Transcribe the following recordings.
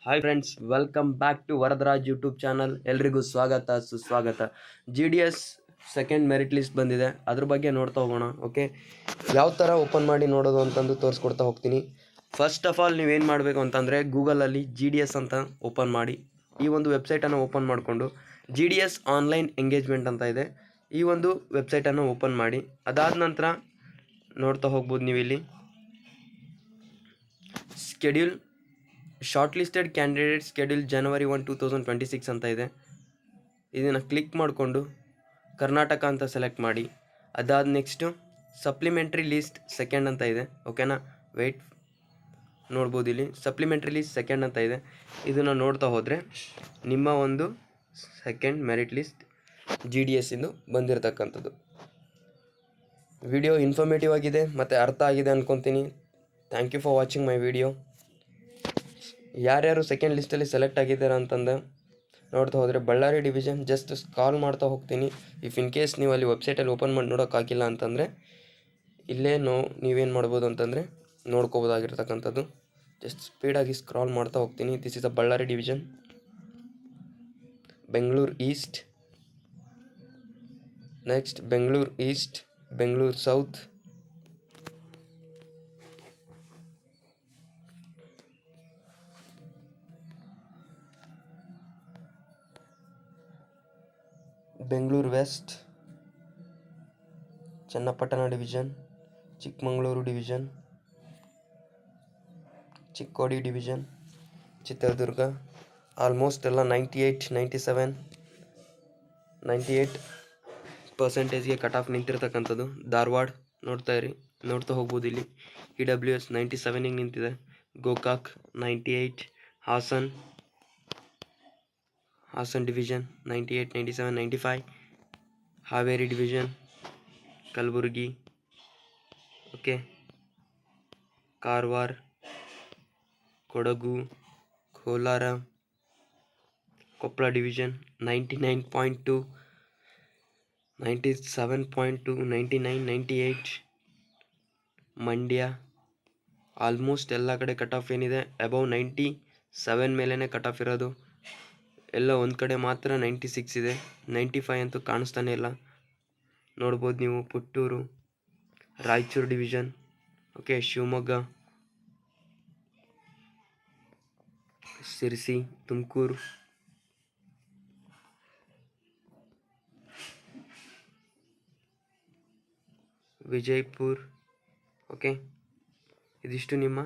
Hi friends, welcome back to Varadaraj YouTube channel. ಎಲ್ರಿಗೂ ಸ್ವಾಗತ ಸುಸ್ವಾಗತ. GDS ಸೆಕೆಂಡ್ ಮೆರಿಟ್ ಲಿಸ್ಟ್ ಬಂದಿದೆ, ಅದ್ರ ಬಗ್ಗೆ ನೋಡ್ತಾ ಹೋಗೋಣ. ಓಕೆ, ಯಾವ ಥರ ಓಪನ್ ಮಾಡಿ ನೋಡೋದು ಅಂತಂದು ತೋರಿಸ್ಕೊಡ್ತಾ ಹೋಗ್ತೀನಿ. ಫಸ್ಟ್ ಆಫ್ ಆಲ್ ನೀವೇನು ಮಾಡಬೇಕು ಅಂತಂದರೆ ಗೂಗಲಲ್ಲಿ GDS ಅಂತ ಓಪನ್ ಮಾಡಿ, ಈ ಒಂದು ವೆಬ್ಸೈಟನ್ನು ಓಪನ್ ಮಾಡಿಕೊಂಡು GDS ಆನ್ಲೈನ್ ಎಂಗೇಜ್ಮೆಂಟ್ ಅಂತ ಇದೆ, ಈ ಒಂದು ವೆಬ್ಸೈಟನ್ನು ಓಪನ್ ಮಾಡಿ. ಅದಾದ ನಂತರ ನೋಡ್ತಾ ಹೋಗ್ಬೋದು ನೀವಿಲ್ಲಿ schedule short listed candidate schedule January 1, 2026 ಅಂತ ಇದೆ. ಇದನ್ನು ಕ್ಲಿಕ್ ಮಾಡಿಕೊಂಡು ಕರ್ನಾಟಕ ಅಂತ ಸೆಲೆಕ್ಟ್ ಮಾಡಿ. ಅದಾದ ನೆಕ್ಸ್ಟು ಸಪ್ಲಿಮೆಂಟ್ರಿ ಲಿಸ್ಟ್ ಸೆಕೆಂಡ್ ಅಂತ ಇದೆ. ಓಕೆನಾ, ವೆಯ್ಟ್ ನೋಡ್ಬೋದು, ಇಲ್ಲಿ ಸಪ್ಲಿಮೆಂಟ್ರಿ ಲಿಸ್ಟ್ ಸೆಕೆಂಡ್ ಅಂತ ಇದೆ. ಇದನ್ನು ನೋಡ್ತಾ ಹೋದರೆ ನಿಮ್ಮ ಒಂದು ಸೆಕೆಂಡ್ ಮೆರಿಟ್ ಲಿಸ್ಟ್ GDS ಇಂದು ಬಂದಿರತಕ್ಕಂಥದ್ದು. ವಿಡಿಯೋ ಇನ್ಫಾರ್ಮೇಟಿವ್ ಆಗಿದೆ ಮತ್ತು ಅರ್ಥ ಆಗಿದೆ ಅಂದ್ಕೊತೀನಿ. Thank you for watching my video. ಯಾರ್ಯಾರು ಸೆಕೆಂಡ್ ಲಿಸ್ಟಲ್ಲಿ ಸೆಲೆಕ್ಟ್ ಆಗಿದ್ದಾರೆ ಅಂತಂದು ನೋಡ್ತಾ ಹೋದರೆ ಬಳ್ಳಾರಿ ಡಿವಿಷನ್ ಜಸ್ಟ್ ಸ್ಕಾಲ್ ಮಾಡ್ತಾ ಹೋಗ್ತೀನಿ. ಇಫ್ ಇನ್ ಕೇಸ್ ನೀವು ಅಲ್ಲಿ ವೆಬ್ಸೈಟಲ್ಲಿ ಓಪನ್ ಮಾಡಿ ನೋಡೋಕ್ಕಾಗಿಲ್ಲ ಅಂತಂದರೆ ಇಲ್ಲೇ ನೀವೇನು ಮಾಡ್ಬೋದು ಅಂತಂದರೆ ನೋಡ್ಕೋಬೋದಾಗಿರ್ತಕ್ಕಂಥದ್ದು. ಜಸ್ಟ್ ಸ್ಪೀಡಾಗಿ ಸ್ಕ್ರಾಲ್ ಮಾಡ್ತಾ ಹೋಗ್ತೀನಿ. This is a Ballari division. Bengaluru east, next Bengaluru east, Bengaluru south, Bengaluru west, Channapatna division, Chikkamagaluru division, Chikkodi division, Chitradurga. Almost ಎಲ್ಲ 98% ಕಟ್ ಆಫ್ ನಿಂತಿರ್ತಕ್ಕಂಥದ್ದು. ಧಾರವಾಡ ನೋಡ್ತಾ ಹೋಗ್ಬೋದು, ಇಲ್ಲಿ EWS 97 ನಿಂತಿದೆ. Gokak 98, Hassan division 98, 97, 95, Haveri division, Kalaburagi, okay, Karwar, Kodagu, Kolar, Koppal division 99.2, 97.2, 99, 98, Mandya. Almost ಎಲ್ಲ ಕಡೆ ಕಟ್ ಆಫ್ ಏನಿದೆ ಅಬೌವ್ 97 ಮೇಲೇ ಕಟ್ ಆಫ್ ಇರೋದು. ಎಲ್ಲ ಒಂದು ಕಡೆ ಮಾತ್ರ 96 ಇದೆ, 95 ಅಂತೂ ಕಾಣಿಸ್ತಾನೆ ಇಲ್ಲ. ನೋಡ್ಬೋದು ನೀವು. Puttur, Raichur division, okay, Shivamogga, Sirsi, Tumakuru, Vijayapura. Okay, ಇದಿಷ್ಟು ನಿಮ್ಮ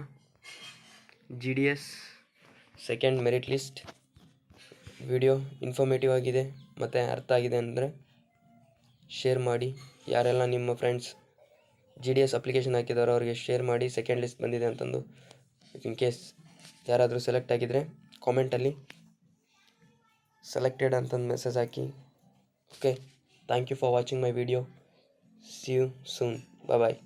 GDS second merit list. Video informative ಆಗಿದೆ ಮತ್ತು ಅರ್ಥ ಆಗಿದೆ ಅಂದರೆ ಶೇರ್ ಮಾಡಿ. ಯಾರೆಲ್ಲ ನಿಮ್ಮ ಫ್ರೆಂಡ್ಸ್ GDS ಅಪ್ಲಿಕೇಶನ್ ಹಾಕಿದಾರೋ ಅವರಿಗೆ ಶೇರ್ ಮಾಡಿ, ಸೆಕೆಂಡ್ ಲಿಸ್ಟ್ ಬಂದಿದೆ ಅಂತಂದು. ಇನ್ ಕೇಸ್ ಯಾರಾದರೂ ಸೆಲೆಕ್ಟ್ ಆಗಿದ್ದರೆ ಕಾಮೆಂಟಲ್ಲಿ ಸೆಲೆಕ್ಟೆಡ್ ಅಂತಂದು ಮೆಸೇಜ್ ಹಾಕಿ. Okay, thank you for watching my video. See you soon. Bye.